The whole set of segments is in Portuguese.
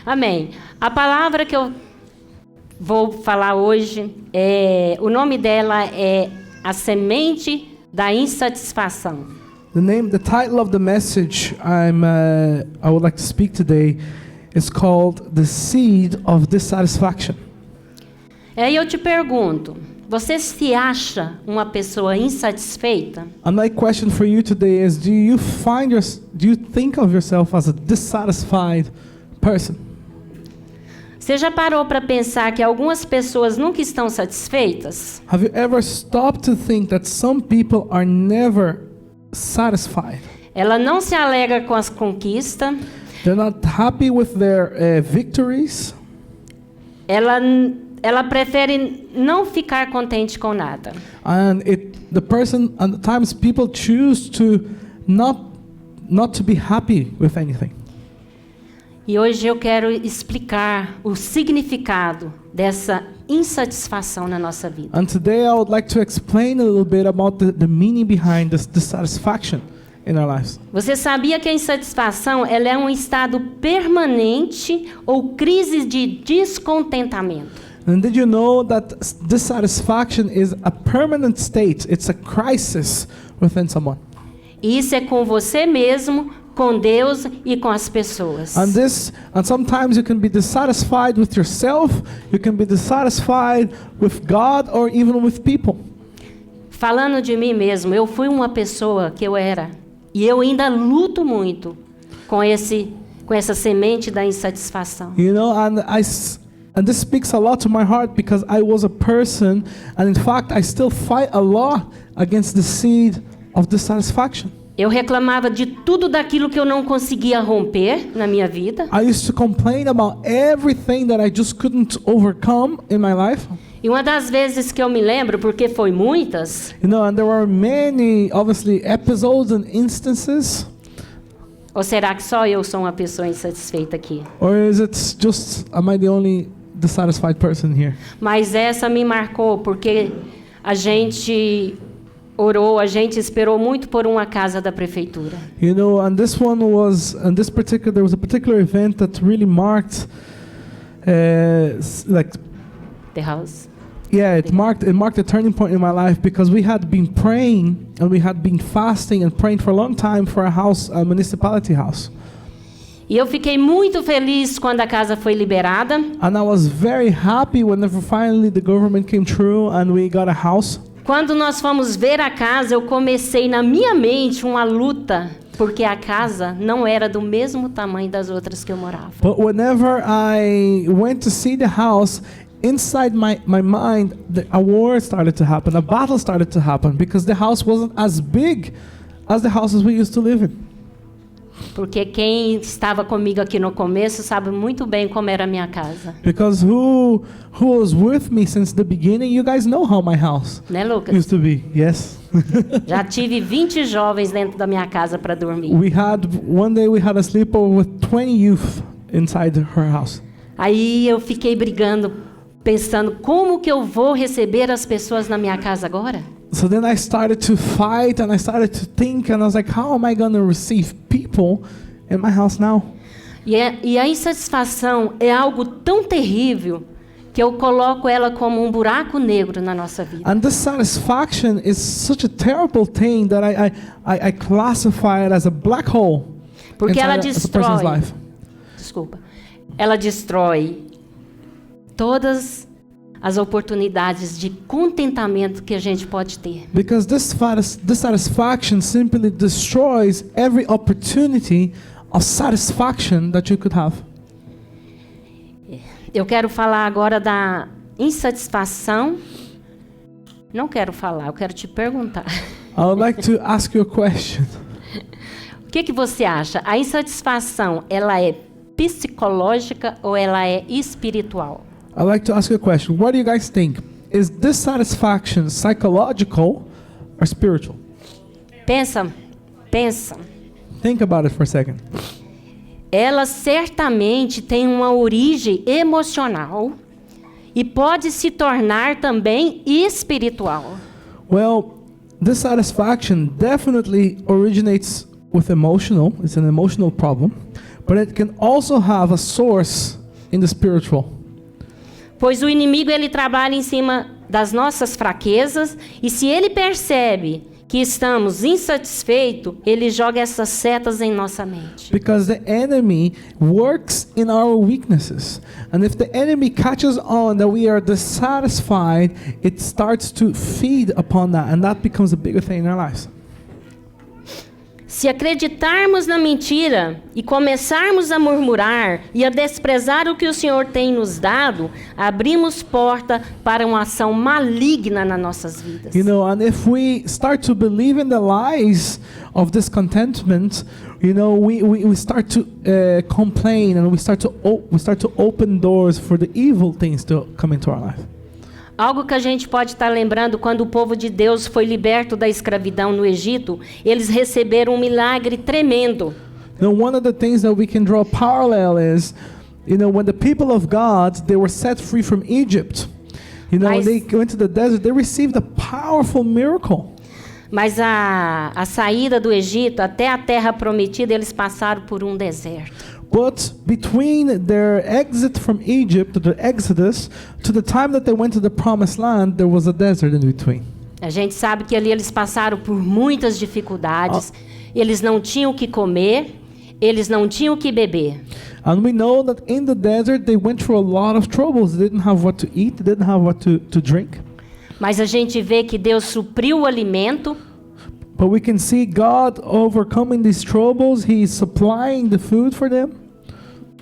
Amém. A palavra que eu vou falar hoje, o nome dela é a semente da insatisfação. The title of the message I would like to speak today is called The Seed of Dissatisfaction. Aí eu te pergunto, você se acha uma pessoa insatisfeita? And my question for you today is, do you think of yourself as a dissatisfied person? Você já parou para pensar que algumas pessoas nunca estão satisfeitas? Have you ever stopped to think that some people are never satisfied? Ela não se alegra com as conquistas. They're not happy with their victories. Ela prefere não ficar contente com nada. And times people choose to not to be happy with anything. E hoje eu quero explicar o significado dessa insatisfação na nossa vida. And today I would like to explain a little bit about the meaning behind this dissatisfaction in our lives. Você sabia que a insatisfação ela é um estado permanente ou crise de descontentamento? And did you know that dissatisfaction is a permanent state? It's a crisis within someone. E isso é com você mesmo, com Deus e com as pessoas. And sometimes you can be dissatisfied with yourself, you can be dissatisfied with God or even with people. Falando de mim mesmo, eu fui uma pessoa que eu era e eu ainda luto muito com essa semente da insatisfação. You know, and this speaks a lot to my heart because I was a person, and in fact I still fight a lot against the seed of dissatisfaction. Eu reclamava de tudo daquilo que eu não conseguia romper na minha vida. I used to complain about everything that I just couldn't overcome in my life. E uma das vezes que eu me lembro, porque foi muitas, You know, and there were many, obviously, episodes and instances. ou será que só eu sou uma pessoa insatisfeita aqui? Or is it just, am I the only dissatisfied person here? Mas essa me marcou, porque a gente orou, a gente esperou muito por uma casa da prefeitura. You know, and there was a particular event that really marked, The house. yeah, it marked a turning point in my life because we had been praying and we had been fasting and praying for a long time for a municipality house. E eu fiquei muito feliz quando a casa foi liberada. And I was very happy whenever finally the government came through and we got a house. Quando nós fomos ver a casa, eu comecei na minha mente uma luta, porque a casa não era do mesmo tamanho das outras que eu morava. But whenever I went to see the house, inside my mind, a war started to happen, a battle started to happen, because the house wasn't as big as the houses we used to live in. Porque quem estava comigo aqui no começo sabe muito bem como era a minha casa. Because who was with me since the beginning, you guys know how my house Né, Lucas? used to be. Yes. Já tive 20 jovens dentro da minha casa para dormir. One day we had a sleepover with 20 youth inside her house. Aí eu fiquei brigando, pensando como que eu vou receber as pessoas na minha casa agora? So then I started to fight and I started to think and I was like, how am I going to receive people in my house now? E a insatisfação é algo tão terrível que eu coloco ela como um buraco negro na nossa vida. And dissatisfaction is such a terrible thing that I classify it as a black hole. Porque ela inside a person's destrói. life. Desculpa. Ela destrói todas as oportunidades de contentamento que a gente pode ter. Because dissatisfaction simply destroys every opportunity of satisfaction that you could have. Eu quero falar agora da insatisfação. Não quero falar, eu quero te perguntar. I would like to ask you a question. O que você acha? A insatisfação, ela é psicológica ou ela é espiritual? I'd like to ask you a question. What do you guys think? Is dissatisfaction psychological or spiritual? Pensa. Think about it for a second. Ela certamente tem uma origem emocional e pode se tornar também espiritual. Well, dissatisfaction definitely originates with emotional. It's an emotional problem. but it can also have a source in the spiritual. Pois o inimigo ele trabalha em cima das nossas fraquezas e se ele percebe que estamos insatisfeitos, ele joga essas setas em nossa mente. Because the enemy works in our weaknesses. And if the enemy catches on that we are dissatisfied, it starts to feed upon that, and that becomes a bigger thing in our lives. Se acreditarmos na mentira e começarmos a murmurar e a desprezar o que o Senhor tem nos dado, abrimos porta para uma ação maligna nas nossas vidas. You know, and if we start to believe in the lies of discontentment, you know, we start to complain, and we start to open doors for the evil things to come into our life. Algo que a gente pode estar lembrando, quando o povo de Deus foi liberto da escravidão no Egito, eles receberam um milagre tremendo. You know, one of the things that we can draw a parallel is, you know, when the people of God, they were set free from Egypt. You know, when they went to the desert, they received a powerful miracle. Mas a saída do Egito até a terra prometida, eles passaram por um deserto. But between their exit from Egypt, the Exodus, to the time that they went to the Promised Land, there was a desert in between. A gente sabe que ali eles passaram por muitas dificuldades. Eles não tinham o que comer, eles não tinham o que beber. And we know that in the desert they went through a lot of troubles. They didn't have what to eat, they didn't have what to drink. Mas a gente vê que Deus supriu o alimento. But we can see God overcoming these troubles. He is supplying the food for them.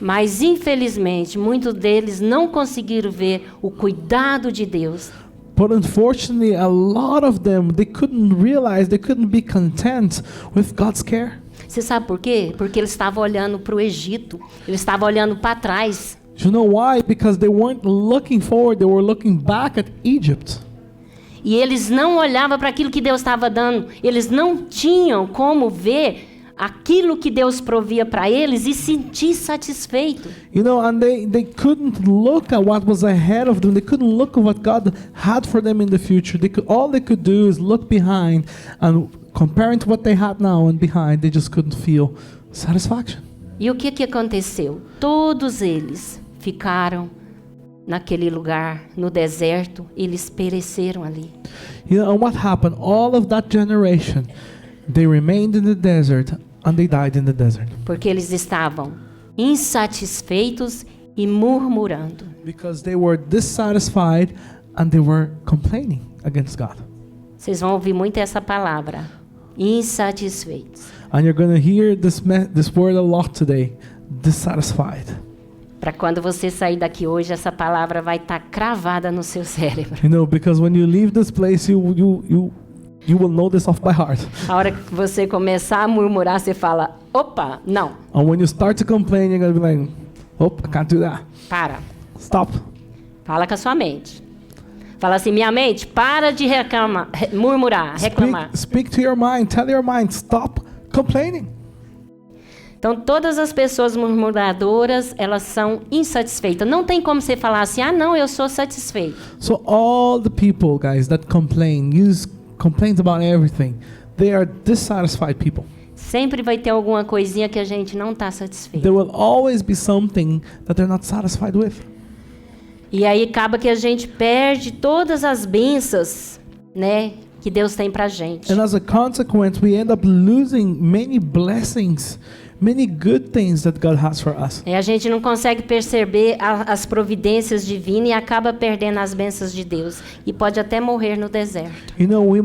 Mas infelizmente, muitos deles não conseguiram ver o cuidado de Deus. But unfortunately, a lot of them, they couldn't realize, they couldn't be content with God's care. Você sabe por quê? Porque eles estavam olhando para o Egito. Eles estavam olhando para trás. Do you know why? Because they weren't looking forward, they were looking back at Egypt. E eles não olhavam para aquilo que Deus estava dando. Eles não tinham como ver aquilo que Deus provia para eles e sentir satisfeito. You know, and they couldn't look at what was ahead of them. They couldn't look at what God had for them in the future. All they could do is look behind, and comparing to what they had now and behind, they just couldn't feel satisfaction. E o que aconteceu? Todos eles ficaram naquele lugar, no deserto, eles pereceram ali. You know, and what happened? All of that generation, they remained in the desert and they died in the desert. Porque eles estavam insatisfeitos e murmurando. Because they were dissatisfied and they were complaining against God. Vocês vão ouvir muito essa palavra, insatisfeitos. And you're going to hear this word a lot today, dissatisfied. Para quando você sair daqui hoje, essa palavra vai estar cravada no seu cérebro. You know, because when you leave this place, you will know this off by heart. A hora que você começar a murmurar, você fala, opa, não. And when you start to complain, you're going to be like, oh, I can't do that. Para. Stop. Fala com a sua mente. Fala assim, minha mente, para de murmurar, reclamar. Speak to your mind. Tell your mind, stop complaining. Então, todas as pessoas murmuradoras, elas são insatisfeitas. Não tem como você falar assim, não, eu sou satisfeito. So all the people, guys, that use complaints about everything, they are dissatisfied people. Sempre vai ter alguma coisinha que a gente não está satisfeito. There will always be something that they're not satisfied with. E aí acaba que a gente perde todas as bênçãos, né, que Deus tem pra gente. And as a consequence, we end up losing many blessings, many good things that God has for us. A gente não consegue perceber as providências divinas e acaba perdendo as bênçãos de Deus e pode até morrer no deserto. You know, we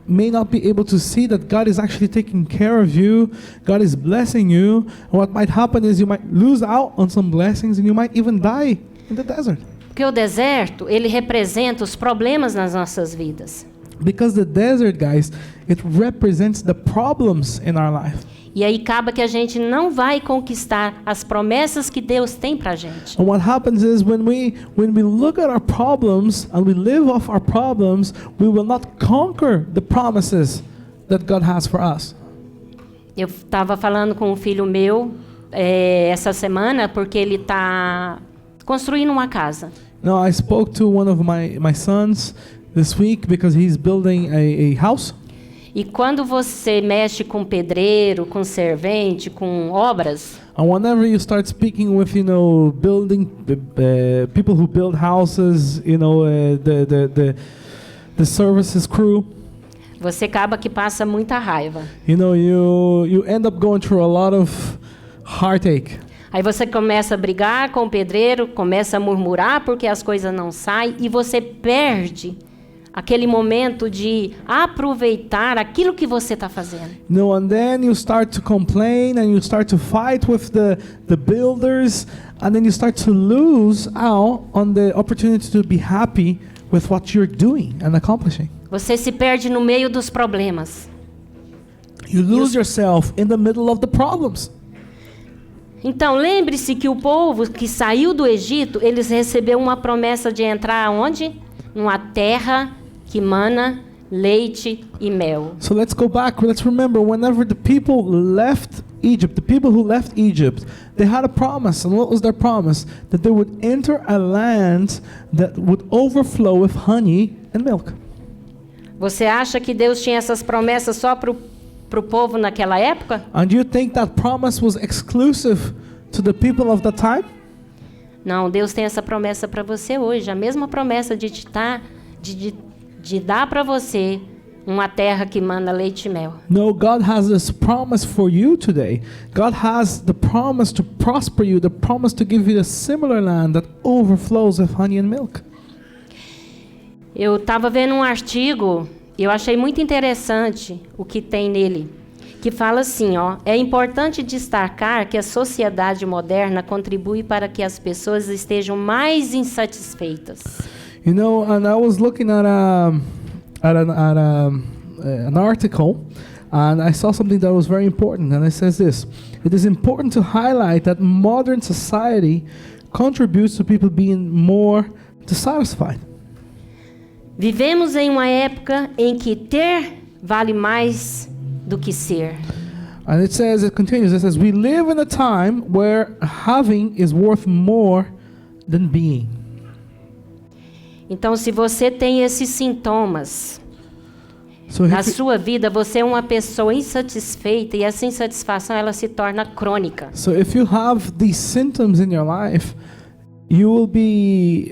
may not be able to see that God is actually taking care of you. God is blessing you. And what might happen is you might lose out on some blessings and you might even die in the desert. Porque o deserto, ele representa os problemas nas nossas vidas. Because the desert, guys, it represents the problems in our life. E aí acaba que a gente não vai conquistar as promessas que Deus tem pra gente. And what happens is when we look at our problems and we live off our problems, we will not conquer the promises that God has for us. Eu estava falando com um filho meu essa semana porque ele está construindo uma casa. Now I spoke to one of my sons this week because he's building a house. E quando você mexe com pedreiro, com servente, com obras, and whenever you start speaking with, building people who build houses, the services crew, você acaba que passa muita raiva. you end up going through a lot of heartache. Aí você começa a brigar com o pedreiro, começa a murmurar porque as coisas não saem e você perde aquele momento de aproveitar aquilo que você está fazendo. And then you start to complain and you start to fight with the builders, and then you start to lose out on the opportunity to be happy with what you're doing and accomplishing. Você se perde no meio dos problemas. You lose yourself in the middle of the problems. Então, lembre-se que o povo que saiu do Egito, eles receberam uma promessa de entrar onde? Numa terra que mana leite e mel. So let's go back. Let's remember, whenever the people left Egypt, the people who left Egypt, they had a promise. And what was their promise? That they would enter a land that would overflow with honey and milk. Você acha que Deus tinha essas promessas só para o povo naquela época? And do you think that promise was exclusive to the people of that time? Não, Deus tem essa promessa para você hoje. A mesma promessa de dar para você uma terra que manda leite e mel. No, God has this promise for you today. God has the promise to prosper you, the promise to give you a similar land that overflows with honey and milk. Eu estava vendo um artigo, eu achei muito interessante o que tem nele, que fala assim, é importante destacar que a sociedade moderna contribui para que as pessoas estejam mais insatisfeitas. And I was looking at an article, and I saw something that was very important, and it says this: it is important to highlight that modern society contributes to people being more dissatisfied. Vivemos em uma época em que ter vale mais do que ser. And it continues, we live in a time where having is worth more than being. Então, se você tem esses sintomas na sua vida, você é uma pessoa insatisfeita e essa insatisfação ela se torna crônica. So if you have these symptoms in your life, you will be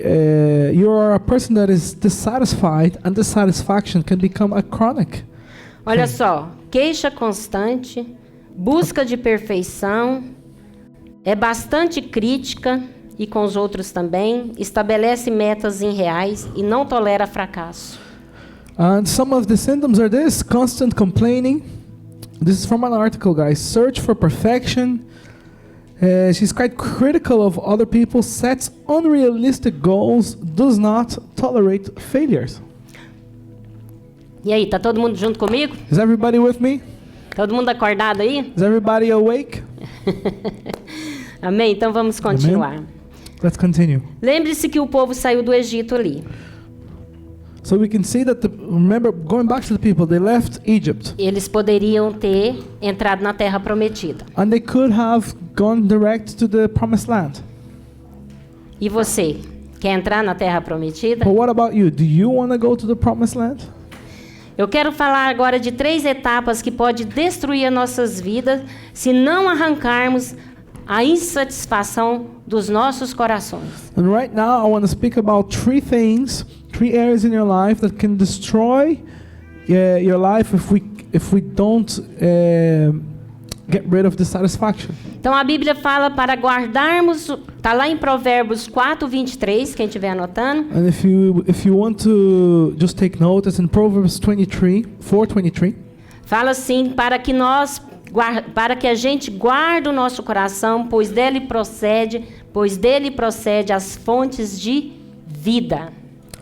you are a person that is dissatisfied, and dissatisfaction can become a chronic. Olha só, queixa constante, busca de perfeição, é bastante crítica e com os outros também, estabelece metas irreais e não tolera fracasso. And some of the symptoms are this: constant complaining. This is from an article, guys. Search for perfection. She's quite critical of other people, sets unrealistic goals, does not tolerate failures. E aí, tá todo mundo junto comigo? Is everybody with me? Todo mundo acordado aí? Is everybody awake? Amém? Então vamos continuar. Amen. Let's continue. Lembre-se que o povo saiu do Egito ali. So we can see that remember, going back to the people, they left Egypt. Eles poderiam ter entrado na terra prometida. And they could have gone direct to the promised land. E você, quer entrar na terra prometida? But what about you? Do you want to go to the promised land? Eu quero falar agora de 3 etapas que podem destruir as nossas vidas se não arrancarmos a insatisfação dos nossos corações. And right now I want to speak about 3 areas in your life that can destroy your life if we don't get rid of dissatisfaction. Então a Bíblia fala para guardarmos, está lá em Provérbios 4:23, quem estiver anotando. And if you want to just take note, it's in Proverbs 4:23. Fala assim, para que a gente guarde o nosso coração, pois dele procede as fontes de vida.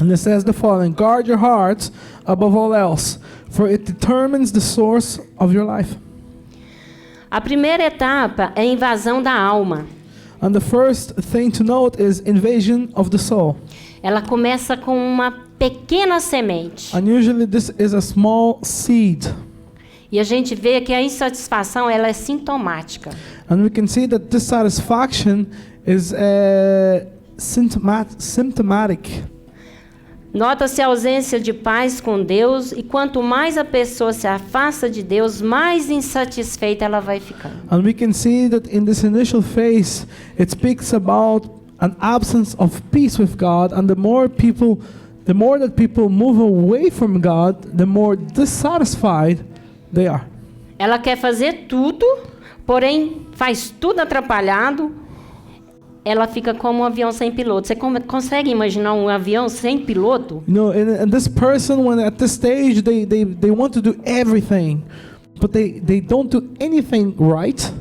And it says the following: guard your heart above all else, for it determines the source of your life. A primeira etapa é a invasão da alma. And the first thing to note is invasion of the soul. Ela começa com uma pequena semente. And usually this is a small seed. E a gente vê que a insatisfação ela é sintomática. And we can see that dissatisfaction is symptomatic. Nota-se a ausência de paz com Deus, e quanto mais a pessoa se afasta de Deus, mais insatisfeita ela vai ficando. And we can see that in this initial phase, it speaks about an absence of peace with God, and the more that people move away from God, the more dissatisfied they are. Ela quer fazer tudo, porém faz tudo atrapalhado. Ela fica como um avião sem piloto. Você consegue imaginar um avião sem piloto? You know, and this person, when at this stage, they want to do everything, but they don't do anything right.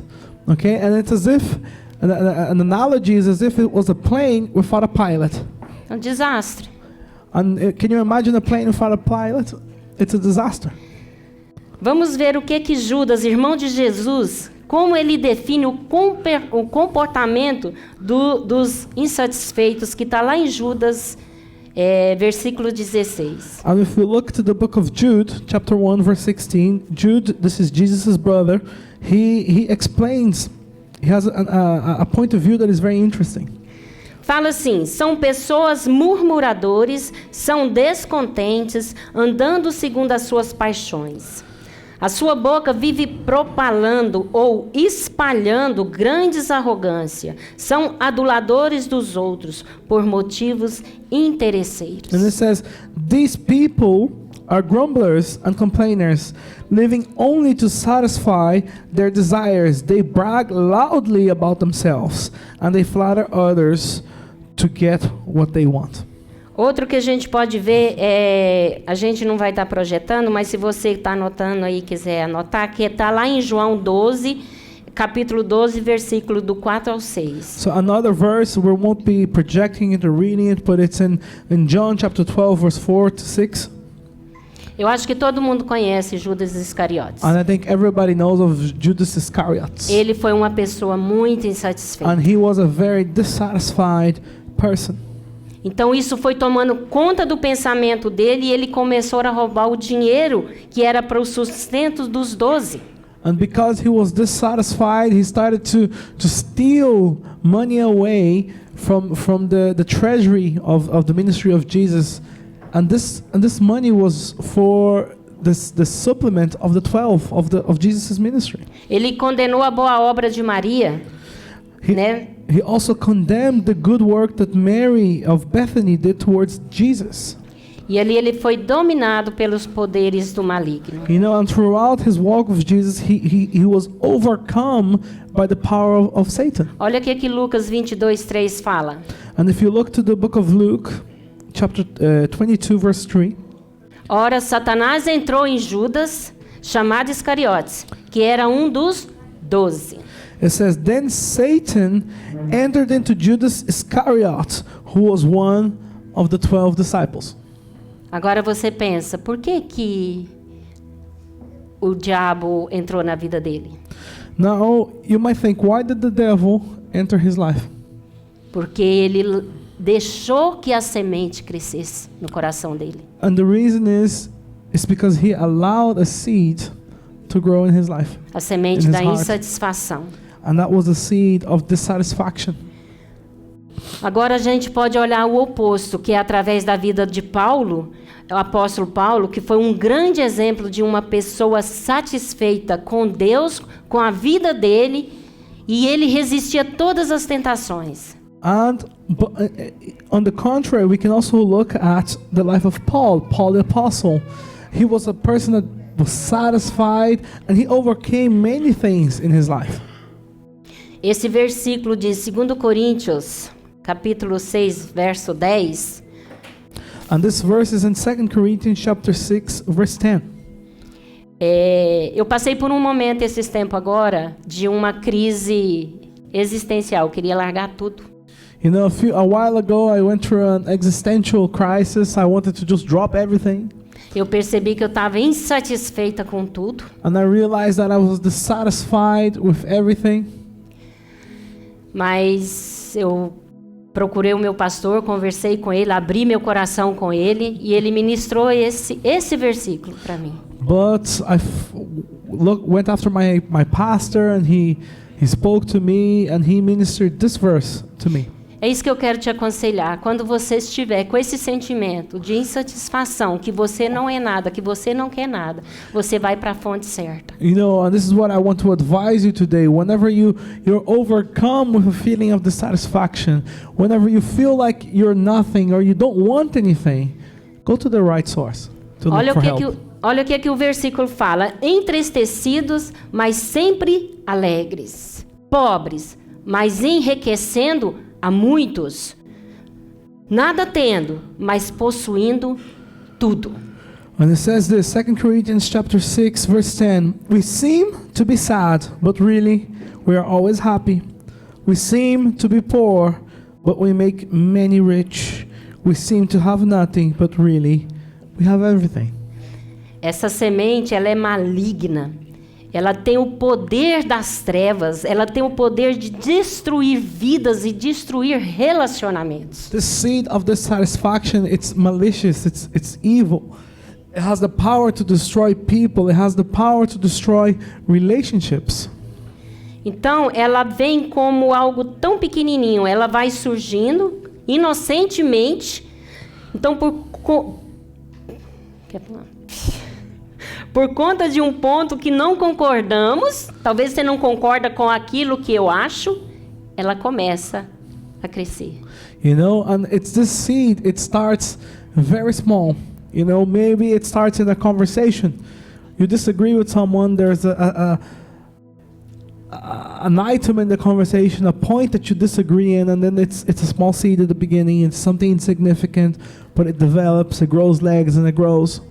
Okay, and it's as if an analogy is as if it was a plane without a pilot. É um desastre. And can you imagine a plane without a pilot? It's a disaster. Vamos ver o que Judas, irmão de Jesus, como ele define o comportamento dos insatisfeitos, que está lá em Judas, versículo 16. And if we look to the book of Jude, chapter 1, verse 16, Jude, this is Jesus' brother, he explains, he has a point of view that is very interesting. Fala assim: são pessoas murmuradores, são descontentes, andando segundo as suas paixões. A sua boca vive propalando ou espalhando grandes arrogâncias. São aduladores dos outros por motivos interesseiros. And it says, these people are grumblers and complainers, living only to satisfy their desires. They brag loudly about themselves, and they flatter others to get what they want. Outro que a gente pode ver, a gente não vai estar projetando, mas se você está anotando aí, quiser anotar, que está lá em João 12, capítulo 12, versículo do 4 ao 6. So another verse, we won't be projecting it or reading it, but it's in John chapter 12, verse 4 to 6. Eu acho que todo mundo conhece Judas Iscariotes. And I think everybody knows of Judas Iscariot. Ele foi uma pessoa muito insatisfeita. And he was a very dissatisfied person. Então isso foi tomando conta do pensamento dele, e ele começou a roubar o dinheiro que era para o sustento dos 12. And because he was dissatisfied, he started to steal money away from the treasury of the ministry of Jesus. And this money was for the supplement of the 12 of Jesus' ministry. Ele condenou a boa obra de Maria, né? He also condemned the good work that Mary of Bethany did towards Jesus. E ali ele foi dominado pelos poderes do maligno. You know, and throughout his walk with Jesus, he was overcome by the power of Satan. Olha o que Lucas 22:3 fala. And if you look to the book of Luke, chapter 22, verse 3. Ora, Satanás entrou em Judas, chamado Iscariotes, que era um dos 12. It says, then Satan entered into Judas Iscariot, who was one of the 12 disciples. Agora você pensa, por que o diabo entrou na vida dele? Now, you might think, why did the devil enter his life? Porque ele deixou que a semente crescesse no coração dele. And the reason is because he allowed a seed to grow in his life. A semente in his da heart. insatisfação. And that was a seed of dissatisfaction. Agora a gente pode olhar o oposto, que é através da vida de Paulo, o apóstolo Paulo, que foi um grande exemplo de uma pessoa satisfeita com Deus, com a vida dele, e ele resistia a todas as tentações. And on the contrary, we can also look at the life of Paul the apostle. He was a person that was satisfied, and he overcame many things in his life. Esse versículo de 2 Coríntios, capítulo 6, verso 10. And this verse is in 2 Corinthians chapter 6, verse 10. Eu passei por um momento esses tempos agora de uma crise existencial. Eu queria largar tudo. You know, a while ago I went through an existential crisis. I wanted to just drop everything. Eu percebi que eu estava insatisfeita com tudo. And I realized that I was dissatisfied with everything. Mas eu procurei o meu pastor, conversei com ele, abri meu coração com ele, e ele ministrou esse versículo para mim. But I went after my pastor, and he spoke to me, and he ministered this verse to me. É isso que eu quero te aconselhar. Quando você estiver com esse sentimento de insatisfação, que você não é nada, que você não quer nada, você vai para a fonte certa. You know, and this is what I want to advise you today. Whenever you're overcome with a feeling of dissatisfaction, whenever you feel like you're nothing or you don't want anything, go to the right source to look Olha for help. olha o que o versículo fala. Entristecidos, mas sempre alegres. Pobres, mas enriquecendo a muitos. Nada tendo, mas possuindo tudo. And it says this, 2 Corinthians chapter 6, verse 10. We seem to be sad, but really we are always happy. We seem to be poor, but we make many rich. We seem to have nothing, but really we have everything. Essa semente, ela é maligna. Ela tem o poder das trevas. Ela tem o poder de destruir vidas e destruir relacionamentos. The seed of dissatisfaction, it's malicious, it's evil. It has the power to destroy people. It has the power to destroy relationships. Então, ela vem como algo tão pequenininho. Ela vai surgindo inocentemente. Então, por conta de um ponto que não concordamos, talvez você não concorda com aquilo que eu acho, ela começa a crescer. You know, and it's this seed, it starts very small. You know, maybe it starts in a conversation. You disagree with someone, there's an item in the conversation, a point that you disagree in, and then it's a small seed at the beginning, it's something insignificant, but it develops, it grows legs, and it grows.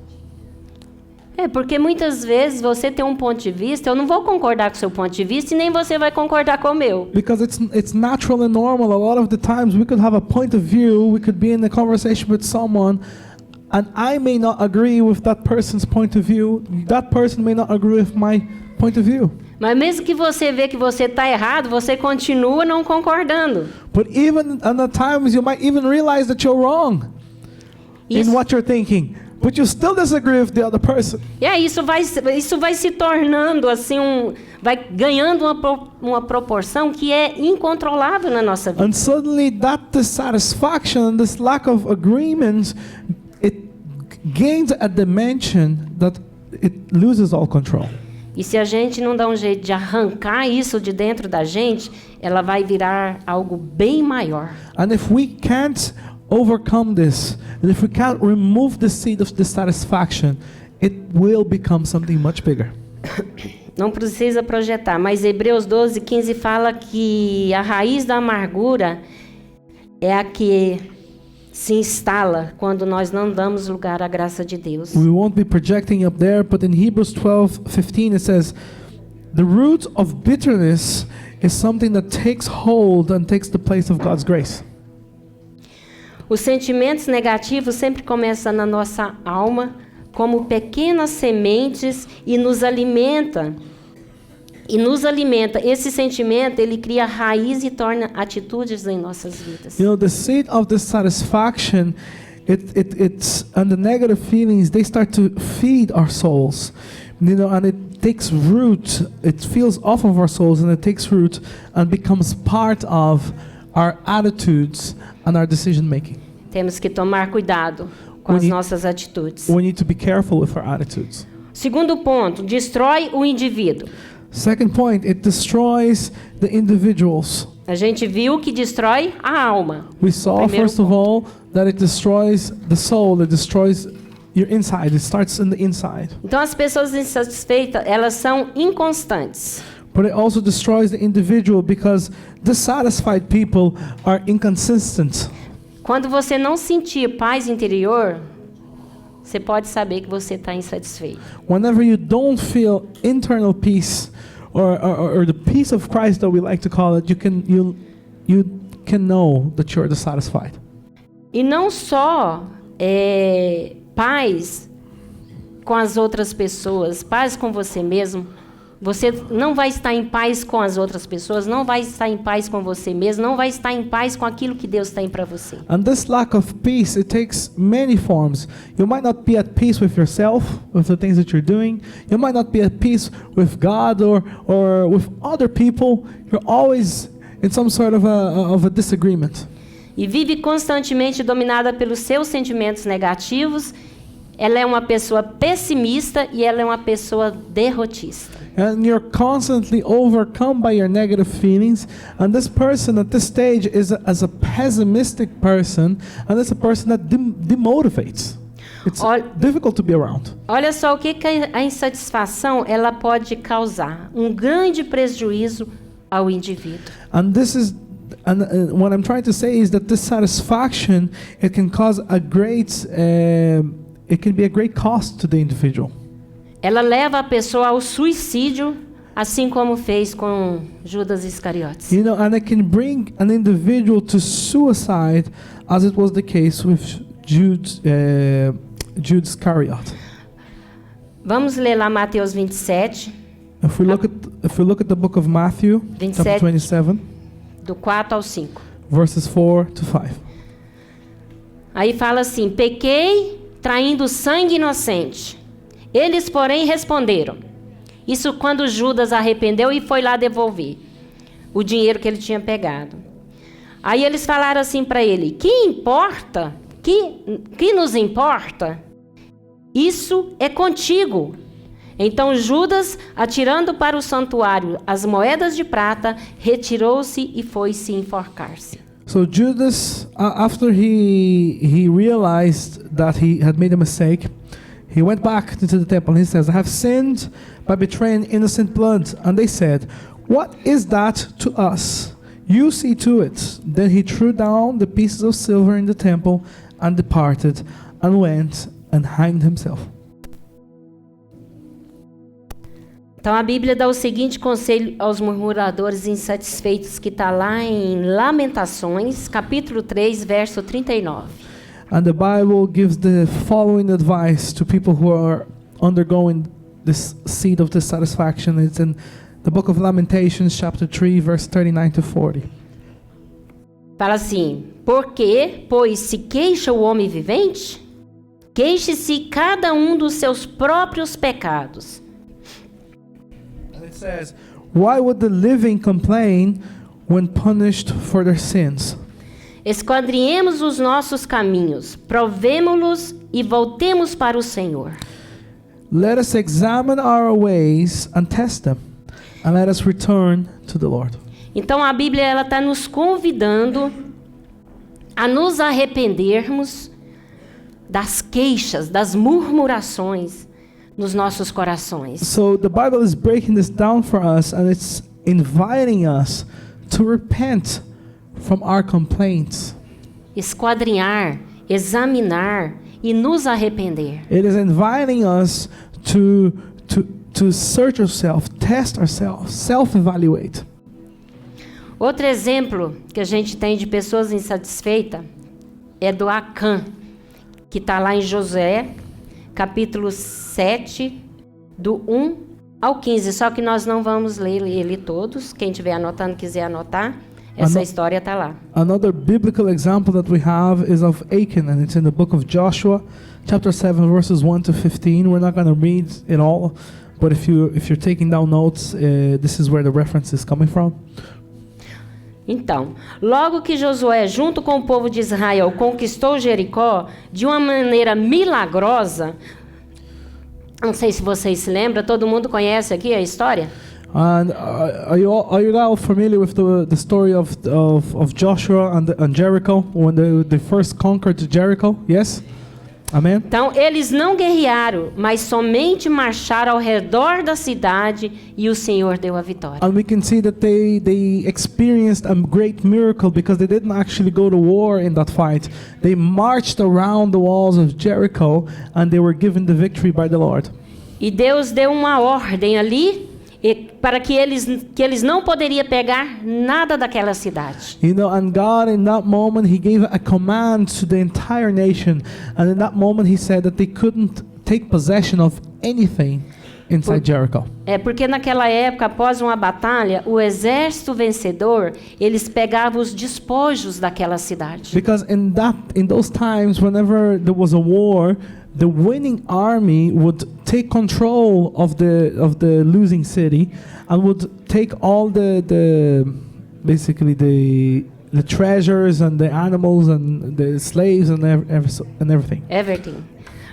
Porque muitas vezes você tem um ponto de vista, eu não vou concordar com o seu ponto de vista e nem você vai concordar com o meu. Because it's natural and normal. A lot of the times we could have a point of view, we could be in a conversation with someone, and I may not agree with that person's point of view. That person may not agree with my point of view. Mas mesmo que você vê que você está errado, você continua não concordando. But even at times you might even realize that you're wrong in what you're thinking. But you still disagree with the other person. E aí isso vai se tornando assim vai ganhando uma proporção que é incontrolável na nossa vida. And suddenly that dissatisfaction, this lack of agreement, it gains a dimension that it loses all control. E se a gente não dá um jeito de arrancar isso de dentro da gente, ela vai virar algo bem maior. And if we can't overcome this, and if we can't remove the seed of dissatisfaction, it will become something much bigger. Não precisa projetar, mas Hebreus 12:15 fala que a raiz da amargura é a que se instala quando nós não damos lugar à graça de Deus. We won't be projecting up there, but in Hebrews 12:15 it says, the root of bitterness is something that takes hold and takes the place of God's grace. Os sentimentos negativos sempre começam na nossa alma como pequenas sementes e nos alimenta. Esse sentimento, ele cria raiz e torna atitudes em nossas vidas. You know, the seed of dissatisfaction, it's and the negative feelings, they start to feed our souls. You know, and it takes root. It feels off of our souls, and it takes root and becomes part of our attitudes and our decision making. Temos que tomar cuidado com as nossas atitudes. We need to be careful with our attitudes. Segundo ponto, destrói o indivíduo. Second point, it destroys the individuals. A gente viu que destrói a alma. We saw, first of all, that it destroys the soul, it destroys your inside, it starts in the inside. Então as pessoas insatisfeitas, elas são inconstantes. But it also destroys the individual because dissatisfied people are inconsistent. Quando você não sentir paz interior, você pode saber que você está insatisfeito. Whenever you don't feel internal peace, or the peace of Christ that we like to call it, you can know that you're dissatisfied. E não só paz com as outras pessoas, paz com você mesmo. Você não vai estar em paz com as outras pessoas, não vai estar em paz com você mesmo, não vai estar em paz com aquilo que Deus tem para você. And this lack of peace, it takes many forms. You might not be at peace with yourself, with the things that you're doing. You might not be at peace with God or with other people. You're always in some sort of a disagreement. e vive constantemente dominada pelos seus sentimentos negativos, ela é uma pessoa pessimista e ela é uma pessoa derrotista. And you're constantly overcome by your negative feelings. And this person at this stage is as a pessimistic person, and it's a person that demotivates. It's difficult to be around. Olha só o que a insatisfação ela pode causar, um grande prejuízo ao indivíduo. And this is, and what I'm trying to say is that dissatisfaction, it can cause a great, it can be a great cost to the individual. Ela leva a pessoa ao suicídio, assim como fez com Judas Iscariotes. You know, and it can bring an individual to suicide, as it was the case with Jude Iscariot. Vamos ler lá Mateus 27. If we look at the book of Matthew, chapter 27, do 4 ao 5. verses 4 to 5. Aí fala assim: pequei traindo sangue inocente. Eles, porém, responderam. Isso quando Judas arrependeu e foi lá devolver o dinheiro que ele tinha pegado. Aí eles falaram assim para ele: que importa? Que nos importa? Isso é contigo. Então Judas, atirando para o santuário as moedas de prata, retirou-se e foi-se enforcar-se. So Judas, after he realized that he had made a mistake, he went back into the temple and he says, I have sinned by betraying innocent blood. And they said, what is that to us? You see to it. Then he threw down the pieces of silver in the temple and departed and went and hanged himself. Então a Bíblia dá o seguinte conselho aos murmuradores insatisfeitos, que está lá em Lamentações, capítulo 3, verso 39. And the Bible gives the following advice to people who are undergoing this seed of dissatisfaction. It's in the book of Lamentations, chapter 3, verse 39 to 40. Fala assim: porque, pois, se queixa o homem vivente, queixe-se cada um dos seus próprios pecados. And it says, why would the living complain when punished for their sins? Esquadrinhemos os nossos caminhos, provemo-los e voltemos para o Senhor. Let us examine our ways and test them, and let us return to the Lord. Então a Bíblia ela está nos convidando a nos arrependermos das queixas, das murmurações nos nossos corações. So the Bible is breaking this down for us, and it's inviting us to repent from our complaints. Esquadrinhar, examinar e nos arrepender. It is inviting us to search ourselves, test ourselves, self-evaluate. Outro exemplo que a gente tem de pessoas insatisfeitas é do Acã, que está lá em Josué, capítulo 7, do 1 ao 15. Só que nós não vamos ler ele todos. Quem estiver anotando, quiser anotar, essa história está lá. Another biblical example that we have is of Achan, and it's in the book of Joshua, chapter 7, verses 1 to 15. We're not going to read it all, but if you're taking down notes, this is where the reference is coming from. Então, logo que Josué, junto com o povo de Israel, conquistou Jericó de uma maneira milagrosa, não sei se vocês se lembram, todo mundo conhece aqui a história? And are you all familiar with the story of Joshua and Jericho when they first conquered Jericho? Yes? Amen. Então, eles não guerrearam, mas somente marcharam ao redor da cidade e o Senhor deu a vitória. And we can see that they experienced a great miracle because they didn't actually go to war in that fight. They marched around the walls of Jericho and they were given the victory by the Lord. E Deus deu uma ordem ali para que eles não poderiam pegar nada daquela cidade. You know, and God in that moment he gave a command to the entire nation, and in that moment he said that they couldn't take possession of anything inside Jericho. Porque naquela época, após uma batalha, o exército vencedor, eles pegavam os despojos daquela cidade. Because in those times, whenever there was a war, the winning army would take control of the losing city and would take all the basically the treasures and the animals and the slaves and everything. Everything.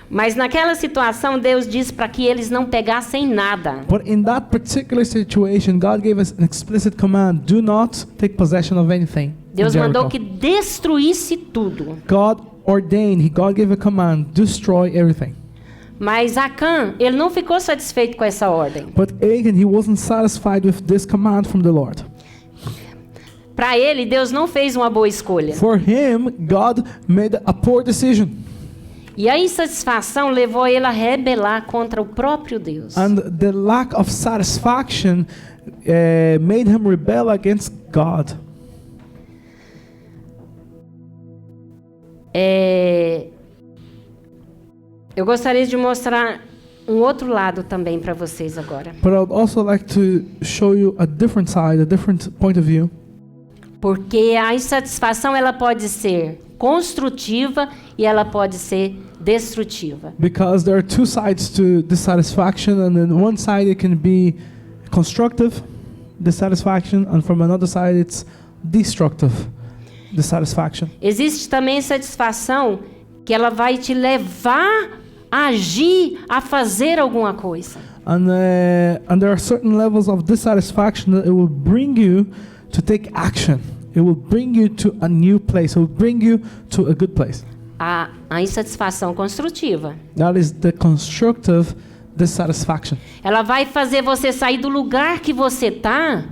Mas naquela situação, Deus disse para que eles não pegassem nada. But in that particular situation, God gave us an explicit command: do not take possession of anything. Deus mandou que destruísse tudo. God ordained, God gave a command: destroy everything. Mas Acã, ele não ficou satisfeito com essa ordem. But Achan, he wasn't satisfied with this command from the Lord. Para ele, Deus não fez uma boa escolha. For him, God made a poor decision. E a insatisfação levou ele a rebelar contra o próprio Deus. And the lack of satisfaction made him rebel against God. Eu gostaria de mostrar um outro lado também para vocês agora. But I would also like to show you a different side, a different point of view. Porque a insatisfação ela pode ser construtiva e ela pode ser destrutiva. Because there are two sides to dissatisfaction, and on one side it can be constructive dissatisfaction, and from another side it's destructive dissatisfaction. Existe também insatisfação que ela vai te levar a agir, a fazer alguma coisa. And there are certain levels of dissatisfaction that it will bring you to take action. It will bring you to a new place. It will bring you to a good place. A insatisfação construtiva. That is the constructive dissatisfaction. Ela vai fazer você sair do lugar que você está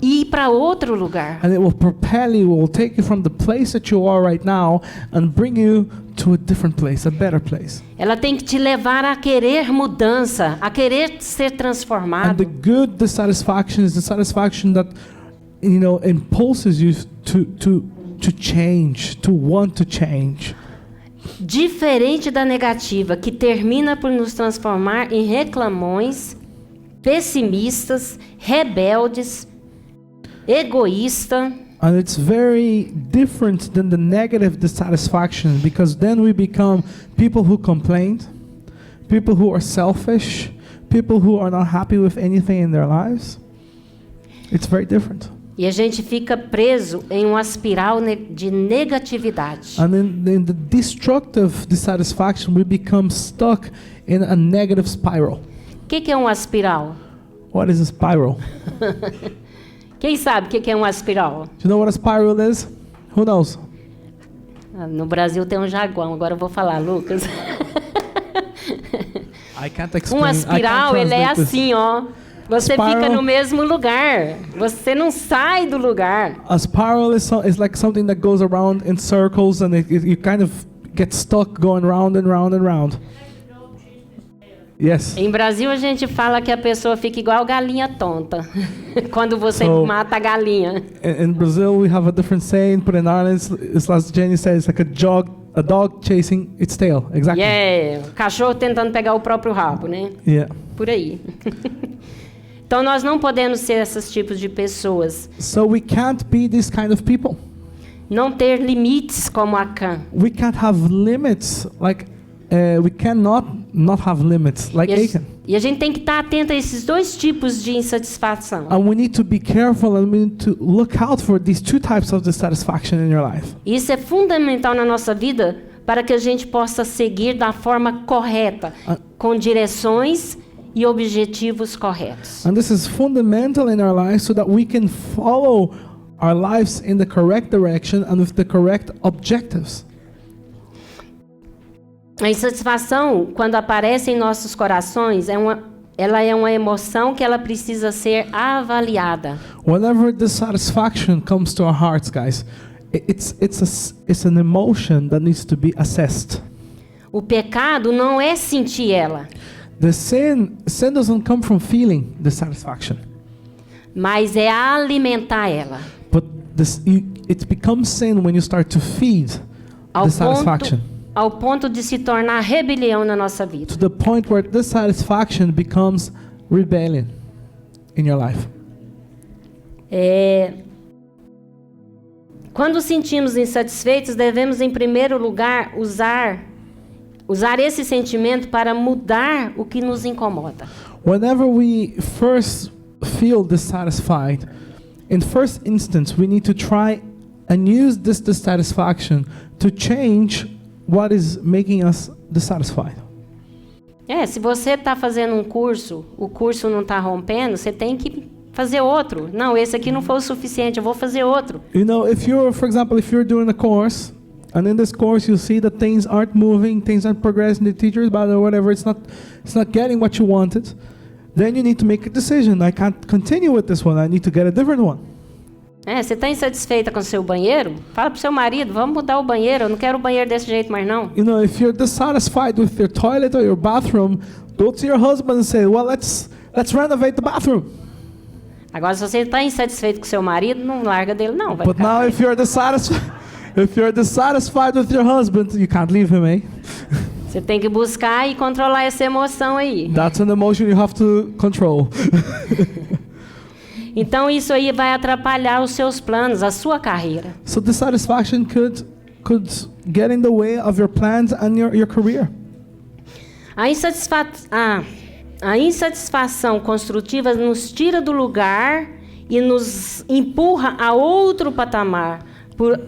e ir para outro lugar. And it will propel you, will take you from the place that you are right now and bring you to a different place, a better place. Ela tem que te levar a querer mudança, a querer ser And the transformado. good dissatisfaction is the satisfaction that, you know, impulses you to change, to want to change. Diferente da negativa, que termina por nos transformar em reclamões, pessimistas, rebeldes, egoísta. And it's very different than the negative dissatisfaction, because then we become people who complain, people who are selfish, people who are not happy with anything in their lives. It's very different. E a gente fica preso em uma espiral de negatividade. And in the destructive dissatisfaction, we become stuck in a negative spiral. O que é uma espiral? What is a spiral? Quem sabe o que é uma espiral? Do you know what a spiral is? Who knows? No Brasil tem um jaguão, agora eu vou falar, Lucas. I can't explain. Uma I can't espiral, ele é translate this. assim, ó. Você Spiral. fica no mesmo lugar. Você não sai do lugar. A spiral is like something that goes around in circles, and you kind of get stuck going round and round and round. Yes. Em Brasil a gente fala que a pessoa fica igual galinha tonta quando você So- mata a galinha. In Brazil, we have a different saying, but in Ireland, it's like Jenny said, it's like a dog chasing its tail. Exactly. O cachorro tentando pegar o próprio rabo, né? Yeah. Por aí. Então nós não podemos ser esses tipos de pessoas. So we can't be this kind of people. Não ter limites como Acã. We can't have limits. Like we cannot not have limits like Achan. E a gente tem que estar atento a esses dois tipos de insatisfação. And we need to be careful, and we need to look out for these two types of dissatisfaction in your life. Isso é fundamental na nossa vida para que a gente possa seguir da forma correta, com direções e objetivos corretos. And this is fundamental in our lives so that we can follow our lives in the correct direction and with the correct objectives. A insatisfação, quando aparece em nossos corações, ela é uma emoção que ela precisa ser avaliada. Whenever dissatisfaction comes to our hearts, guys, it's an emotion that needs to be assessed. O pecado não é sentir ela, The sin doesn't come from feeling dissatisfaction, mas é alimentar ela. but it becomes sin when you start to feed dissatisfaction. Ao ponto de se tornar rebelião na nossa vida. To the point where dissatisfaction becomes rebellion in your life. Quando sentimos insatisfeitos, devemos em primeiro lugar usar esse sentimento para mudar o que nos incomoda. Whenever we first feel dissatisfied, in first instance, we need to try and use this dissatisfaction to change what is making us dissatisfied. Se você está fazendo um curso, o curso não está rompendo, você tem que fazer outro. Não, esse aqui não foi o suficiente, eu vou fazer outro. You know, for example, if you're doing a course, and in this course you see that things aren't moving, things aren't progressing, the teacher is bad or whatever, it's not getting what you wanted, then you need to make a decision. I can't continue with this one, I need to get a different one. Você está insatisfeita com o seu banheiro? Fala pro seu marido, vamos mudar o banheiro, eu não quero o banheiro desse jeito mais não. You know, if you're dissatisfied with your toilet or your bathroom, go to your husband and say, well, let's renovate the bathroom. Agora, se você está insatisfeito com o seu marido, não larga dele não. But now if you're dissatisfied with your husband, you can't leave him, eh? Você tem que buscar e controlar essa emoção aí. That's an emotion you have to control. Então isso aí vai atrapalhar os seus planos, a sua carreira. So dissatisfaction could get in the way of your plans and your career. A insatisfação construtiva nos tira do lugar e nos empurra a outro patamar,